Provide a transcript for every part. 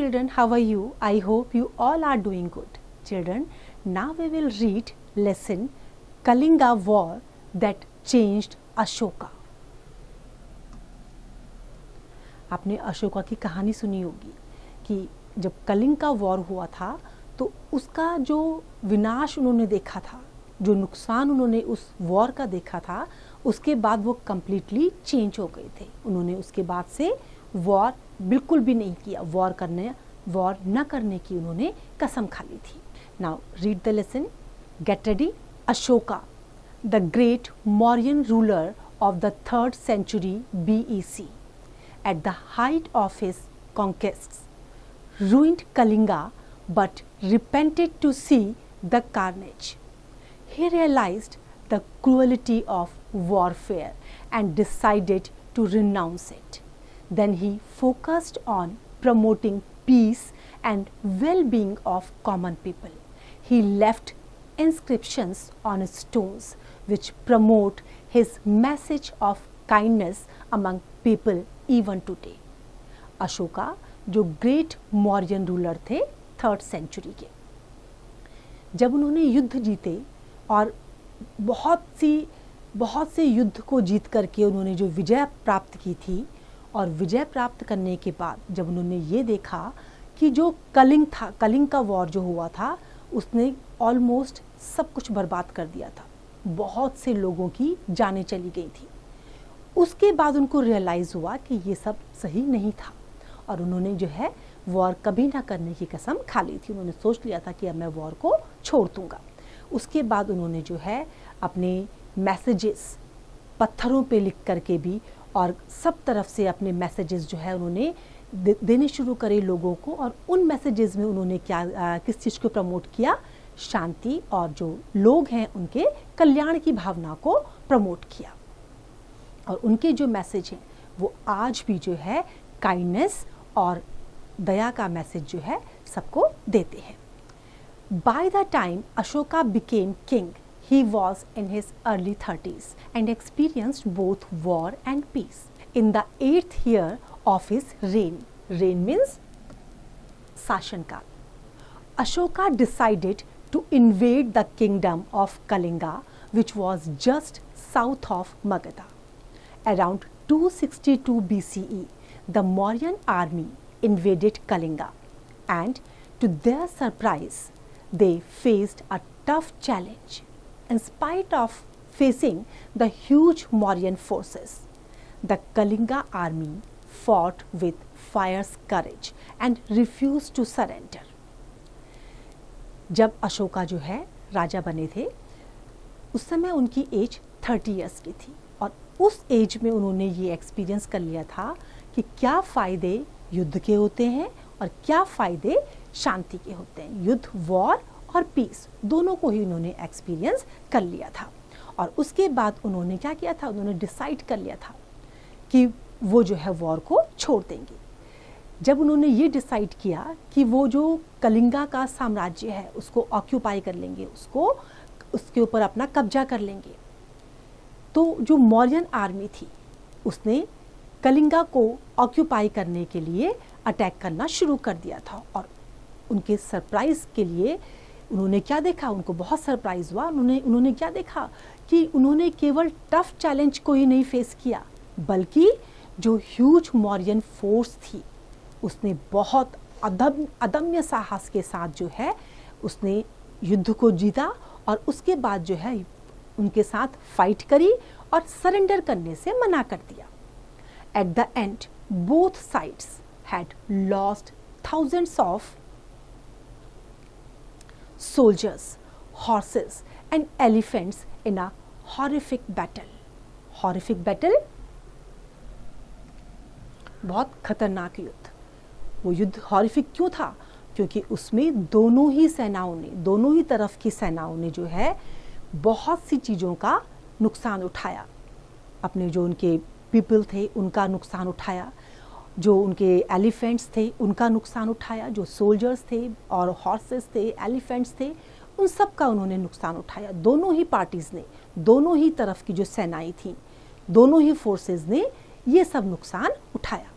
children, how are you? I hope you all are doing good. Children, now we will read lesson Kalinga War that changed Ashoka. आपने अशोका की कहानी सुनी होगी कि जब कलिंग का वॉर हुआ था तो उसका जो विनाश उन्होंने देखा था, जो नुकसान उन्होंने उस वॉर का देखा था, उसके बाद वो कम्प्लीटली चेंज हो गए थे. उन्होंने उसके बाद से वॉर बिल्कुल भी नहीं किया. वॉर न करने की उन्होंने कसम खा ली थी. Now read the lesson. Get ready. Ashoka, the great Mauryan ruler of the 3rd century BEC, at the height of his conquests, ruined Kalinga but repented to see the carnage. He realized the cruelty of warfare and decided to renounce it. Then he focused on promoting peace and well-being of common people. He left inscriptions on stones which promote his message of kindness among people even today. Ashoka जो great Mauryan ruler थे 3rd century के, जब उन्होंने युद्ध जीते और बहुत से युद्ध को जीत करके उन्होंने जो विजय प्राप्त की थी, और विजय प्राप्त करने के बाद जब उन्होंने ये देखा कि जो कलिंग का वॉर जो हुआ था उसने ऑलमोस्ट सब कुछ बर्बाद कर दिया था. बहुत से लोगों की जानें चली गई थी. उसके बाद उनको रियलाइज़ हुआ कि ये सब सही नहीं था और उन्होंने जो है वॉर कभी ना करने की कसम खा ली थी. उन्होंने सोच लिया था कि अब मैं वॉर को छोड़ दूंगा. उसके बाद उन्होंने जो है अपने मैसेजेस पत्थरों पे लिख करके भी और सब तरफ से अपने मैसेजेस जो है उन्होंने देने शुरू करे लोगों को. और उन मैसेजेस में उन्होंने किस चीज़ को प्रमोट किया? शांति और जो लोग हैं उनके कल्याण की भावना को प्रमोट किया. और उनके जो मैसेज हैं वो आज भी जो है काइंडनेस और दया का मैसेज जो है सबको देते हैं. By the time Ashoka became king, he was in his early 30s and experienced both war and peace. In the 8th year of his reign means Sashankal, Ashoka decided to invade the kingdom of Kalinga, which was just south of Magadha. Around 262 BCE, the Mauryan army invaded Kalinga, and to their surprise, they faced a tough challenge. In spite of facing the huge Mauryan forces, the Kalinga army fought with fierce courage and refused to surrender. जब अशोका जो है राजा बने थे उस समय उनकी as 30 years की थी और उस एज में उन्होंने ये एक्सपीरियंस कर लिया था कि क्या फ़ायदे युद्ध के होते हैं और क्या फ़ायदे शांति के होते हैं. युद्ध, वॉर और पीस दोनों को ही उन्होंने एक्सपीरियंस कर लिया था. और उसके बाद उन्होंने क्या किया था? उन्होंने डिसाइड कर लिया था कि वो जो है वॉर को छोड़ देंगे. जब उन्होंने ये डिसाइड किया कि वो जो कलिंगा का साम्राज्य है उसको ऑक्यूपाई कर लेंगे, उसके ऊपर अपना कब्जा कर लेंगे, तो जो मौर्यन आर्मी थी उसने कलिंगा को ऑक्यूपाई करने के लिए अटैक करना शुरू कर दिया था. और उनके सरप्राइज़ के लिए उन्होंने क्या देखा? उनको बहुत सरप्राइज़ हुआ. उन्होंने क्या देखा कि उन्होंने केवल टफ चैलेंज को ही नहीं फेस किया बल्कि जो ह्यूज मौर्यन फोर्स थी उसने बहुत अदम्य साहस के साथ जो है उसने युद्ध को जीता और उसके बाद जो है उनके साथ फाइट करी और सरेंडर करने से मना कर दिया. At the end both sides had lost thousands of soldiers, horses and elephants in a horrific battle. Horrific battle, बहुत खतरनाक युद्ध. वो युद्ध हॉरिफिक क्यों था? क्योंकि उसमें दोनों ही तरफ की सेनाओं ने जो है बहुत सी चीज़ों का नुकसान उठाया. अपने जो उनके पीपल थे उनका नुकसान उठाया, जो उनके एलिफेंट्स थे उनका नुकसान उठाया, जो सोल्जर्स थे और हॉर्सेस थे, एलिफेंट्स थे, उन सब का उन्होंने नुकसान उठाया. दोनों ही पार्टीज़ ने, दोनों ही तरफ की जो सेनाएं थीं, दोनों ही फोर्सेस ने ये सब नुकसान उठाया.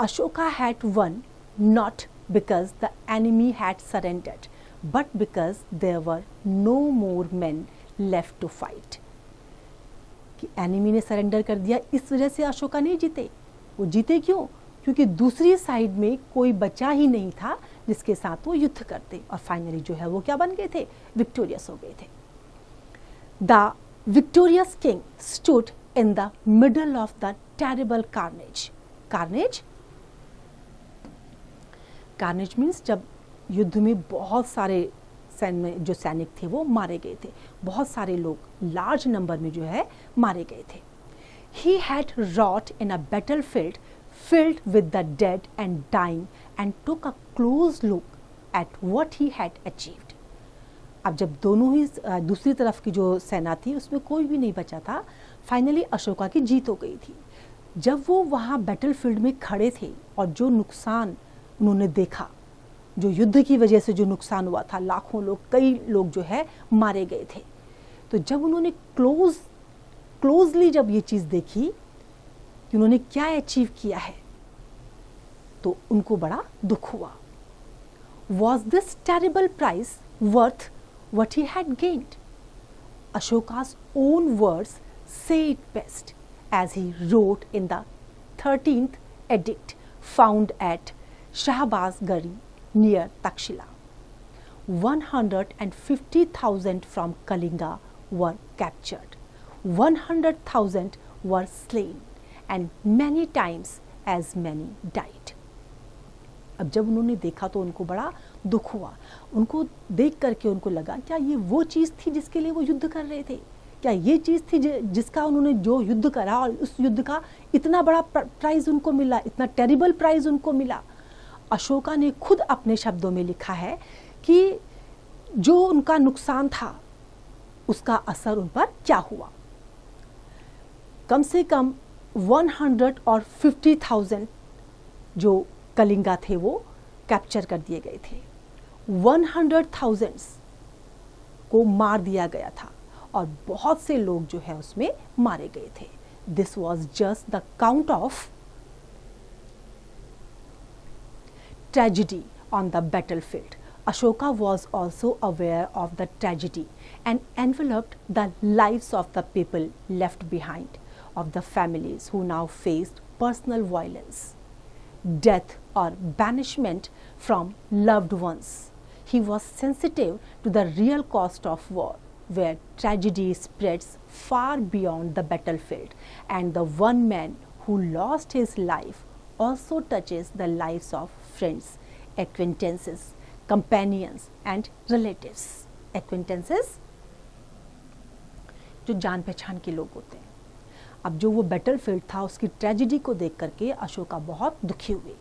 Ashoka had one not because the enemy had surrendered, but because there were no more men left to fight. कि एनिमी ने सरेंडर कर दिया, इस वजह से अशोका नहीं जीते। वो जीते क्यों? क्योंकि दूसरी साइड में कोई बचा ही नहीं था जिसके साथ वो युद्ध करते, और फाइनली जो है वो क्या बन गए थे? विक्टोरियस हो गए थे। The victorious king stood in the middle of the terrible carnage. Carnage means जब युद्ध में बहुत सारे जो सैनिक थे वो मारे गए थे, बहुत सारे लोग लार्ज नंबर में जो है मारे गए थे। He had wrought in a battlefield filled with the dead and dying and took a close look at what he had achieved. अब जब दोनों ही दूसरी तरफ की जो सेना थी उसमें कोई भी नहीं बचा था, फाइनली अशोका की जीत हो गई थी। जब वो वहाँ बैटलफील्ड में खड़े थे और जो नुकसान उन्होंने देखा, जो युद्ध की वजह से जो नुकसान हुआ था, लाखों लोग, कई लोग जो है मारे गए थे, तो जब उन्होंने क्लोजली जब ये चीज़ देखी कि उन्होंने क्या अचीव किया है, तो उनको बड़ा दुख हुआ। Was this terrible prize worth what he had gained? Ashoka's own words say it best as he wrote in the 13th edict found at Shahbazgari near Takshila. 150,000 from Kalinga were captured. 100,000 were slain and many times as many died. अब जब उन्होंने देखा तो उनको बड़ा दुख हुआ। उनको देख करके उनको लगा क्या ये वो चीज़ थी जिसके लिए वो युद्ध कर रहे थे? क्या ये चीज़ थी जिसका उन्होंने जो युद्ध करा और उस युद्ध का इतना बड़ा प्राइज़ उनको मिला, इतना टेरिबल प्राइज़ उनको मिला? अशोका ने खुद अपने शब्दों में लिखा है कि जो उनका नुकसान था उसका असर उन पर क्या हुआ। कम से कम 150,000 जो कलिंगा थे वो कैप्चर कर दिए गए थे। 100,000 को मार दिया गया था और बहुत से लोग जो है उसमें मारे गए थे। This was just the count of tragedy on the battlefield. Ashoka was also aware of the tragedy and enveloped the lives of the people left behind, of the families who now faced personal violence, death or banishment from loved ones. He was sensitive to the real cost of war, where tragedy spreads far beyond the battlefield, and the one man who lost his life also touches the lives of friends, acquaintances, companions and relatives. Acquaintances जो जान पहचान के लोग होते हैं। अब जो वो बैटलफील्ड था उसकी ट्रेजेडी को देख करके अशोका बहुत दुखी हुए।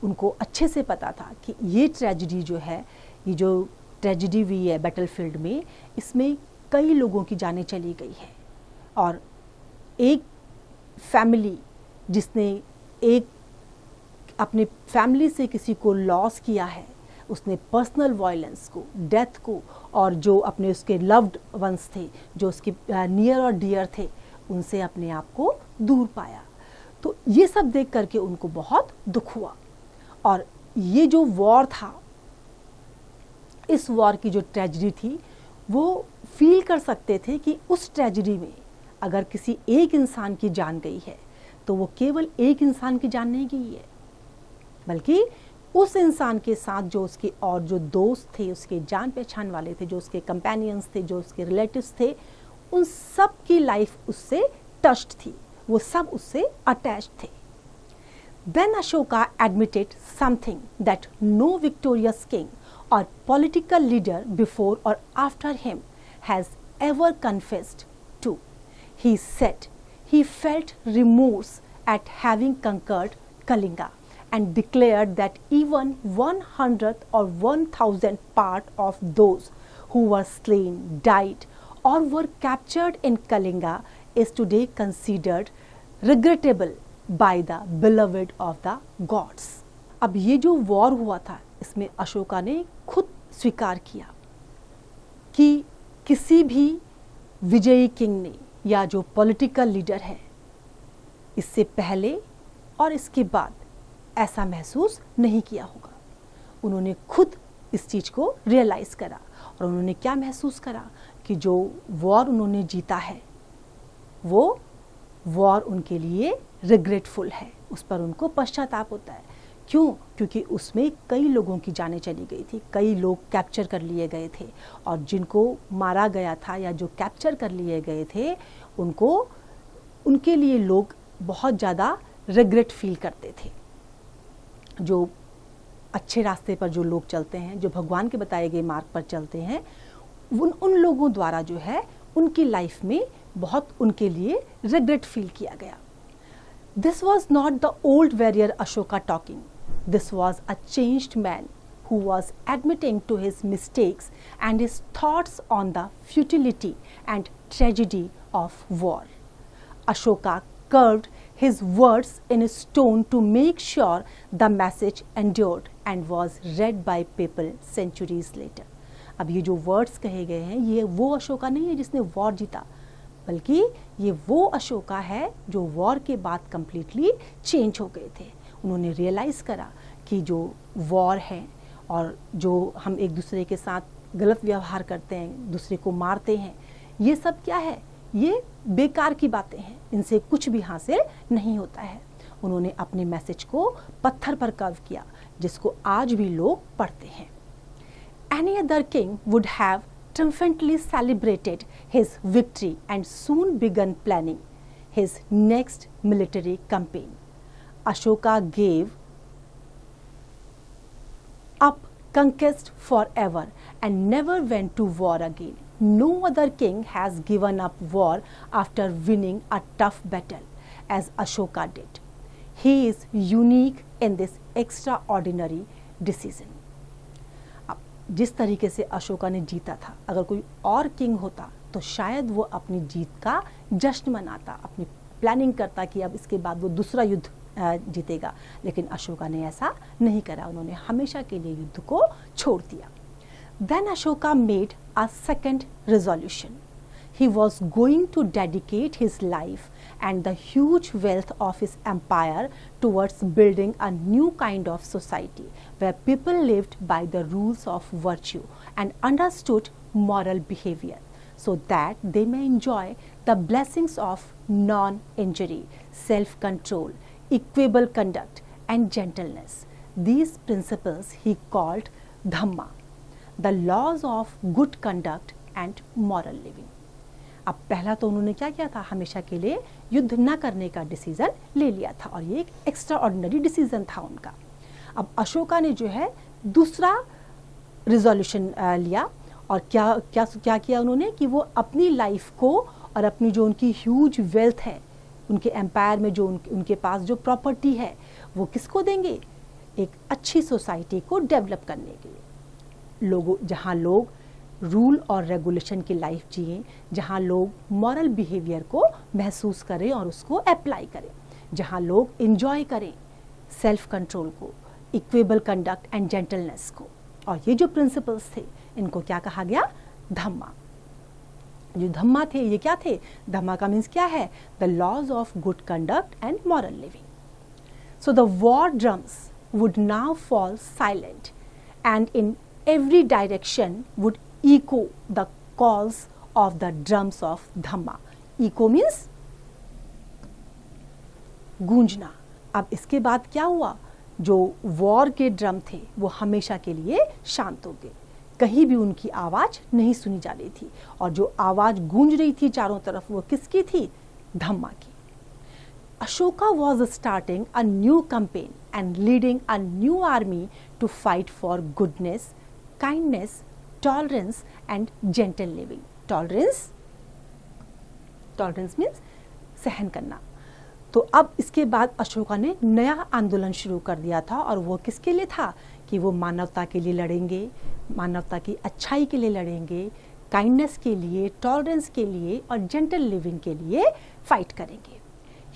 उनको अच्छे से पता था कि ये ट्रेजेडी जो है, ये जो ट्रेजेडी हुई है बैटलफील्ड में, इसमें कई लोगों की जानें चली गई है और एक फैमिली जिसने एक अपने फैमिली से किसी को लॉस किया है, उसने पर्सनल वायलेंस को, डेथ को, और जो अपने उसके लव्ड वंस थे, जो उसके नियर और डियर थे, उनसे अपने आप को दूर पाया। तो ये सब देख करके उनको बहुत दुख हुआ। और ये जो वॉर था, इस वॉर की जो ट्रेजेडी थी, वो फील कर सकते थे कि उस ट्रेजेडी में अगर किसी एक इंसान की जान गई है तो वो केवल एक इंसान की जान नहीं गई है, बल्कि उस इंसान के साथ जो उसके और जो दोस्त थे, उसके जान पहचान वाले थे, जो उसके कंपेनियंस थे, जो उसके रिलेटिव्स थे, उन सब की लाइफ उससे टच्ड थी, वो सब उससे अटैच्ड थे। Then Ashoka admitted something that no victorious king or political leader before or after him has ever confessed to. He said he felt remorse at having conquered Kalinga and declared that even 100th or 1,000th part of those who were slain, died or were captured in Kalinga is today considered regrettable by the beloved of the gods. अब ये जो war हुआ था, इसमें अशोका ने खुद स्वीकार किया कि किसी भी विजयी किंग ने या जो पॉलिटिकल लीडर है, इससे पहले और इसके बाद ऐसा महसूस नहीं किया होगा। उन्होंने खुद इस चीज़ को रियलाइज़ करा और उन्होंने क्या महसूस करा कि जो वॉर उन्होंने जीता है वो वॉर उनके लिए रिग्रेटफुल है, उस पर उनको पश्चाताप होता है। क्यों? क्योंकि उसमें कई लोगों की जानें चली गई थी, कई लोग कैप्चर कर लिए गए थे और जिनको मारा गया था या जो कैप्चर कर लिए गए थे उनके लिए लोग बहुत ज़्यादा रिग्रेट फील करते थे। जो अच्छे रास्ते पर जो लोग चलते हैं, जो भगवान के बताए गए मार्ग पर चलते हैं, उन लोगों द्वारा जो है उनकी लाइफ में बहुत उनके लिए रिग्रेट फील किया गया। This was not the old warrior Ashoka talking, this was a changed man who was admitting to his mistakes and his thoughts on the futility and tragedy of war. Ashoka curved his words in stone to make sure the message endured and was read by people centuries later. अब ये जो words कहे गए हैं ये वो अशोका नहीं है जिसने वॉर जीता, बल्कि ये वो अशोका है जो वॉर के बाद कंप्लीटली चेंज हो गए थे। उन्होंने रियलाइज़ करा कि जो वॉर है और जो हम एक दूसरे के साथ गलत व्यवहार करते हैं, दूसरे को मारते हैं, ये सब क्या है? ये बेकार की बातें हैं, इनसे कुछ भी हासिल नहीं होता है। उन्होंने अपने मैसेज को पत्थर पर कर्व किया जिसको आज भी लोग पढ़ते हैं। Any other king would have triumphantly celebrated his victory and soon begun planning his next military campaign. Ashoka gave up conquest forever and never went to war again. No other king has given up war after winning a tough battle as Ashoka did. He is unique in this extraordinary decision. जिस तरीके से अशोका ने जीता था, अगर कोई और king होता तो शायद वो अपनी जीत का जश्न मनाता, अपनी प्लानिंग करता कि अब इसके बाद वो दूसरा युद्ध जीतेगा, लेकिन अशोका ने ऐसा नहीं करा। उन्होंने हमेशा के लिए युद्ध को छोड़ दिया। Then Ashoka made a second resolution. He was going to dedicate his life and the huge wealth of his empire towards building a new kind of society where people lived by the rules of virtue and understood moral behavior so that they may enjoy the blessings of non-injury, self-control, equable conduct and gentleness. These principles he called Dhamma, the laws of good conduct and moral living. अब पहला तो उन्होंने क्या किया था? हमेशा के लिए युद्ध न करने का डिसीजन ले लिया था और ये एक एक्स्ट्रा ऑर्डिनरी डिसीजन था उनका। अब अशोका ने जो है दूसरा रिजोल्यूशन लिया और क्या किया उन्होंने कि वो अपनी लाइफ को और अपनी जो उनकी ह्यूज वेल्थ है, उनके एम्पायर में जो उनके पास जो प्रॉपर्टी है, वो किसको देंगे? एक अच्छी सोसाइटी को डेवलप करने के लिए। जहाँ लोग रूल और रेगुलेशन की लाइफ जिए, जहाँ लोग मॉरल बिहेवियर को महसूस करें और उसको अप्लाई करें, जहाँ लोग एंजॉय करें सेल्फ कंट्रोल को, इक्वेबल कंडक्ट एंड जेंटलनेस को। और ये जो प्रिंसिपल्स थे इनको क्या कहा गया? धम्मा। जो धम्मा थे ये क्या थे? धम्मा का मीन्स क्या है? The laws of good conduct and moral living. So the war drums would now fall silent and in every direction would echo the calls of the drums of Dhamma. Echo means गूंजना। अब इसके बाद क्या हुआ? जो war के drum थे वो हमेशा के लिए शांत हो गए, कहीं भी उनकी आवाज नहीं सुनी जा रही थी और जो आवाज गूंज रही थी चारों तरफ वो किसकी थी? धम्मा की। Ashoka was starting a new campaign and leading a new army to fight for goodness, kindness, tolerance and gentle living. Tolerance means सहन करना। तो अब इसके बाद अशोका ने नया आंदोलन शुरू कर दिया था और वो किसके लिए था? कि वो मानवता के लिए लड़ेंगे, मानवता की अच्छाई के लिए लड़ेंगे, काइंडनेस के लिए, टॉलरेंस के लिए और जेंटल लिविंग के लिए फाइट करेंगे।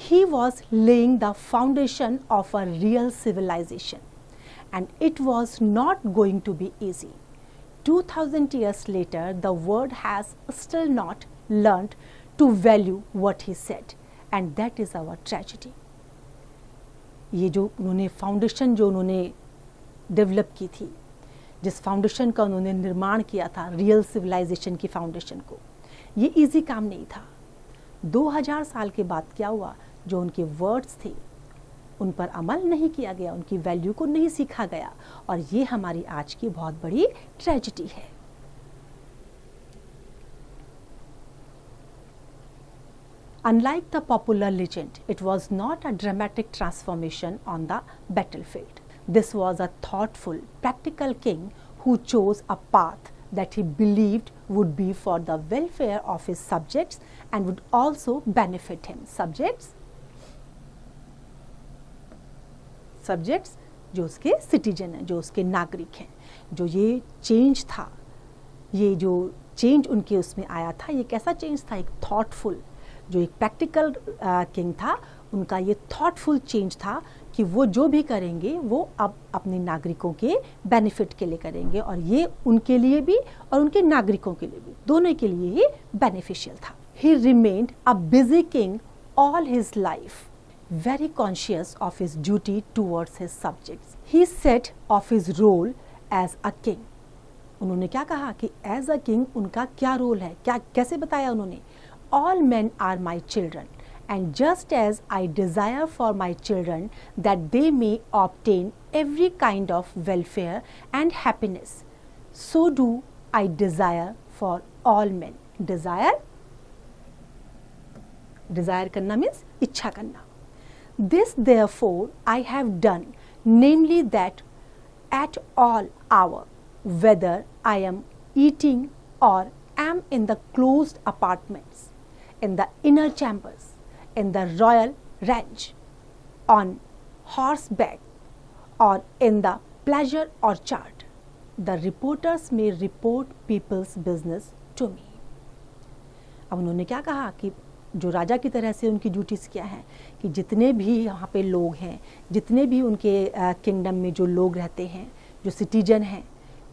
He was laying the foundation of a real civilization. And it was not going to be easy. 2000 years later, the world has still not learned to value what he said, and that is our tragedy. ये जो उन्होंने foundation जो उन्होंने develop की थी, जिस foundation का उन्होंने निर्माण किया था, रियल सिविलाइजेशन की फाउंडेशन को, ये इजी काम नहीं था। 2000 साल के बाद क्या हुआ, जो उनके वर्ड्स थे उन पर अमल नहीं किया गया, उनकी वैल्यू को नहीं सीखा गया, और ये हमारी आज की बहुत बड़ी ट्रेजेडी है। Unlike the popular legend, it was not a dramatic transformation on the battlefield. This was a thoughtful, practical king who chose a path that he believed would be for the welfare of his subjects and would also benefit him. Subjects जो उसके citizen हैं, जो उसके नागरिक हैं, जो ये change था, ये जो चेंज उनके उसमें आया था, ये कैसा चेंज था, एक थॉटफुल, जो एक प्रैक्टिकल किंग था, उनका ये थॉटफुल चेंज था कि वो जो भी करेंगे वो अब अपने नागरिकों के बेनिफिट के लिए करेंगे, और ये उनके लिए भी और उनके नागरिकों के लिए भी, दोनों के लिए ही बेनिफिशियल था। He remained a busy king all his life, very conscious of his duty towards his subjects. He said of his role as a king. उन्होंने क्या कहा कि एज अ किंग उनका क्या रोल है, क्या कैसे बताया उन्होंने, All men are my children, and just as I desire for my children that they may obtain every kind of welfare and happiness, so do I desire for all men. Desire करना means इच्छा करना. This therefore I have done, namely that at all hour, whether I am eating or am in the closed apartments, in the inner chambers, in the royal ranch, on horseback, or in the pleasure orchard, the reporters may report people's business to me. अब उन्होंने क्या कहा कि जो राजा की तरह से उनकी ड्यूटीज़ क्या हैं, कि जितने भी यहाँ पे लोग हैं, जितने भी उनके किंगडम में जो लोग रहते हैं, जो सिटीजन हैं,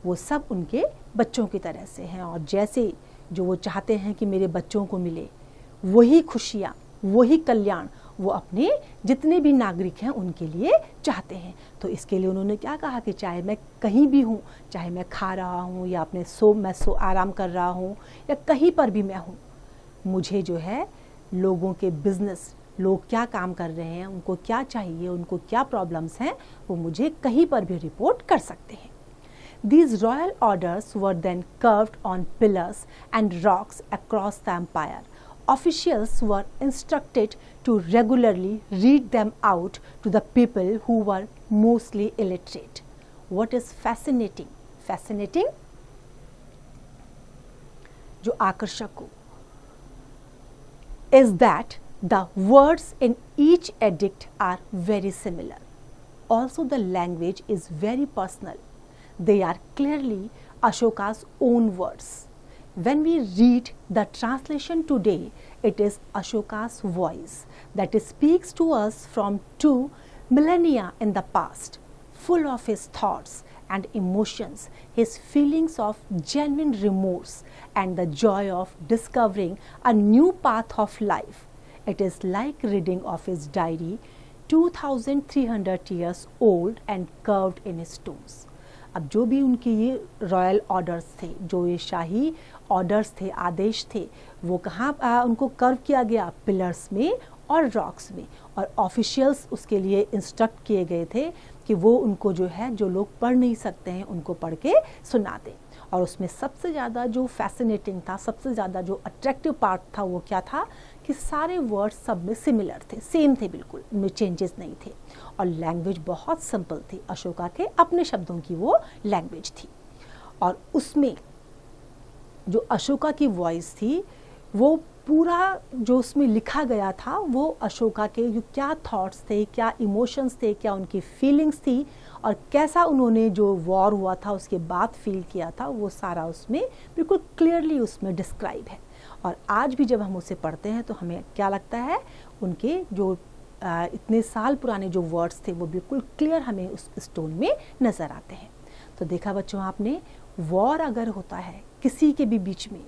वो सब उनके बच्चों की तरह से हैं, और जैसे जो वो चाहते हैं कि मेरे बच्चों को मिले, वही खुशियाँ, वही कल्याण वो अपने जितने भी नागरिक हैं उनके लिए चाहते हैं। तो इसके लिए उन्होंने क्या कहा कि चाहे मैं कहीं भी हूँ, चाहे मैं खा रहा हूँ या मैं आराम कर रहा हूँ या कहीं पर भी मैं हूँ, मुझे जो है लोगों के बिजनेस, लोग क्या काम कर रहे हैं, उनको क्या चाहिए, उनको क्या प्रॉब्लम्स हैं, वो मुझे कहीं पर भी रिपोर्ट कर सकते हैं। These royal orders were then carved on pillars and rocks across the empire. Officials were instructed to regularly read them out to the people who were mostly illiterate. What is fascinating? Fascinating जो आकर्षक हो is that the words in each edict are very similar. Also the language is very personal. They are clearly Ashoka's own words. When we read the translation today, it is Ashoka's voice that speaks to us from 2 millennia in the past, full of his thoughts and emotions, his feelings of genuine remorse and the joy of discovering a new path of life. It is like reading of his diary, 2300 years old and carved in his stones. अब जो भी उनके ये royal orders थे, जो ये शाही orders थे, आदेश थे, वो कहाँ उनको कर्व किया गया, पिलर्स में और रॉक्स में, और ऑफिशियल्स उसके लिए इंस्ट्रक्ट किए गए थे कि वो उनको जो है, जो लोग पढ़ नहीं सकते हैं उनको पढ़ के सुना दें। और उसमें सबसे ज़्यादा जो फैसिनेटिंग था, सबसे ज़्यादा जो अट्रैक्टिव पार्ट था वो क्या था कि सारे वर्ड्स सब में सिमिलर थे, सेम थे, बिल्कुल उनमें चेंजेस नहीं थे, और लैंग्वेज बहुत सिंपल थी, अशोका के अपने शब्दों की वो लैंग्वेज थी। और उसमें जो अशोका की वॉइस थी, वो पूरा जो उसमें लिखा गया था वो अशोका के जो क्या थॉट्स थे, क्या इमोशंस थे, क्या उनकी फीलिंग्स थी, और कैसा उन्होंने जो वॉर हुआ था उसके बाद फील किया था, वो सारा उसमें बिल्कुल क्लियरली उसमें डिस्क्राइब है। और आज भी जब हम उसे पढ़ते हैं तो हमें क्या लगता है, उनके जो इतने साल पुराने जो वर्ड्स थे वो बिल्कुल क्लियर हमें उस स्टोन में नज़र आते हैं। तो देखा बच्चों आपने, वॉर अगर होता है किसी के भी बीच में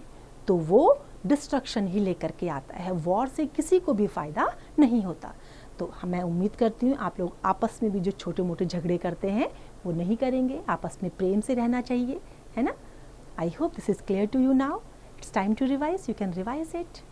तो वो डिस्ट्रक्शन ही लेकर के आता है, वॉर से किसी को भी फ़ायदा नहीं होता। तो मैं उम्मीद करती हूँ आप लोग आपस में भी जो छोटे मोटे झगड़े करते हैं वो नहीं करेंगे, आपस में प्रेम से रहना चाहिए, है ना। I hope this is clear to you now. It's time to revise. You can revise it.